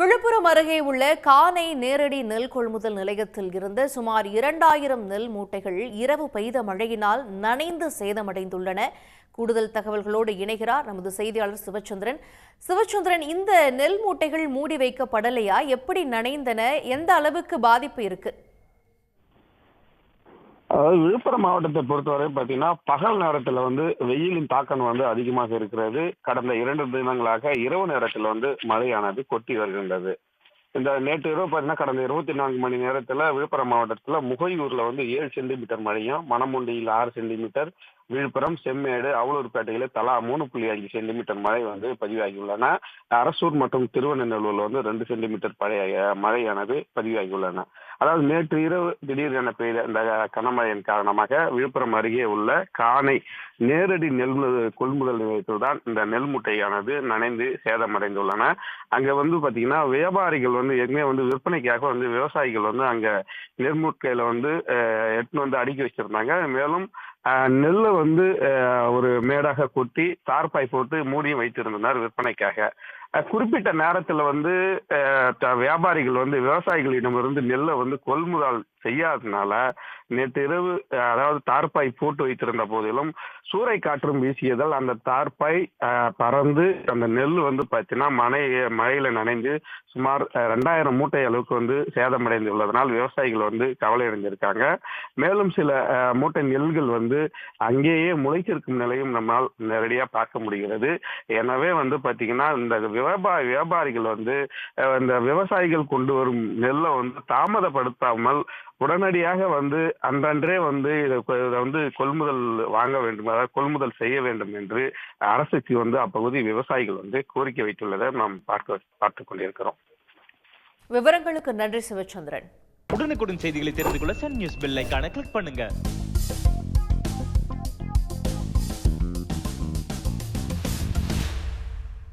விழுப்புரம் அருகே உள்ள கானை நேரடி நெல் கொள்முதல் நிலையத்தில் இருந்து சுமார் 2000 நெல் மூட்டைகள் இரவு பெய்த மழையினால் நனைந்து சேதமடைந்துள்ளன. கூடுதல் தகவல்களோடு இணைகிறார் நமது செய்தியாளர் சிவச்சந்திரன். சிவச்சந்திரன், இந்த நெல் மூட்டைகள் மூடி வைக்கப்படலையா? எப்படி நனைந்தன? எந்த அளவுக்கு பாதிப்பு இருக்கு? அதாவது விழுப்புரம் மாவட்டத்தை பொறுத்தவரை பார்த்தீங்கன்னா பகல் நேரத்தில் வெயிலின் தாக்கம் அதிகமாக இருக்கிறது. கடந்த 2 தினங்களாக இரவு நேரத்தில் மழையானது கொட்டி வருகின்றது. இந்த நேற்று இரவு பார்த்தீங்கன்னா கடந்த 24 மணி நேரத்தில் விழுப்புரம் மாவட்டத்தில் முகையூர்ல 7 சென்டிமீட்டர் மழையும், மணமுண்டியில் 6 சென்டிமீட்டர், விழுப்புரம், செம்மேடு, அவலூர்பேட்டையில் தலா 3.5 சென்டிமீட்டர் மழை பதிவாகியுள்ளன. அரசூர் மற்றும் திருவண்ணூர்ல 2 சென்டிமீட்டர் மழையானது பதிவாகியுள்ளன. அதாவது நேற்று இரவு திடீரென பெய்த இந்த கனமழையின் காரணமாக விழுப்புரம் அருகே உள்ள கானை நேரடி நெல் கொள்முதல் நிலையத்தில் தான் இந்த நெல் மூட்டையானது நனைந்து சேதமடைந்துள்ளன. அங்க பாத்தீங்கன்னா வியாபாரிகள் ஏற்கனவே விற்பனைக்காக விவசாயிகள் அங்க நெல் மூட்டையில எடுத்துன்னு அடுக்கி வச்சிருந்தாங்க. மேலும் நெல்லை ஒரு மேடாக கொட்டி தார்பாய் போட்டு மூடியும் வைத்திருந்தனர் விற்பனைக்காக. குறிப்பிட்ட நேரத்துல வியாபாரிகள் விவசாயிகளிடமிருந்து நெல்லை கொள்முதல் செய்யாததுனால நேற்று இரவு அதாவது தார்பாய் போட்டு வைத்திருந்த போதிலும் சூறை காற்றும் வீசியதால் அந்த தார்பாய் பறந்து அந்த நெல் பார்த்தீங்கன்னா மழையில நனைந்து சுமார் 2000 மூட்டை அளவுக்கு சேதமடைந்து உள்ளதனால் விவசாயிகள் கவலை அடைந்திருக்காங்க. மேலும் சில மூட்டை நெல்கள் அங்கேயே முளைத்திருக்கும் நிலையும் நம்மால் நேரடியா பார்க்க முடிகிறது. எனவே பார்த்தீங்கன்னா இந்த வியாபாரிகள் இந்த விவசாயிகள் கொண்டு வரும் நெல்லை தாமதப்படுத்தாமல் உடனடியாக அன்றன்றே இதை கொள்முதல் வாங்க வேண்டும், அதாவது கொள்முதல் செய்ய வேண்டும் என்று அரசுக்கு அப்பகுதி விவசாயிகள் கோரிக்கை வைத்துள்ளதை நாம் பார்த்துக் கொண்டிருக்கிறோம். விவரங்களுக்கு நன்றி சிவச்சந்திரன். உடனுக்குடன் செய்திகளை தெரிந்து கொள்ள சன் நியூஸ் பெல் ஐகானை கிளிக் பண்ணுங்க.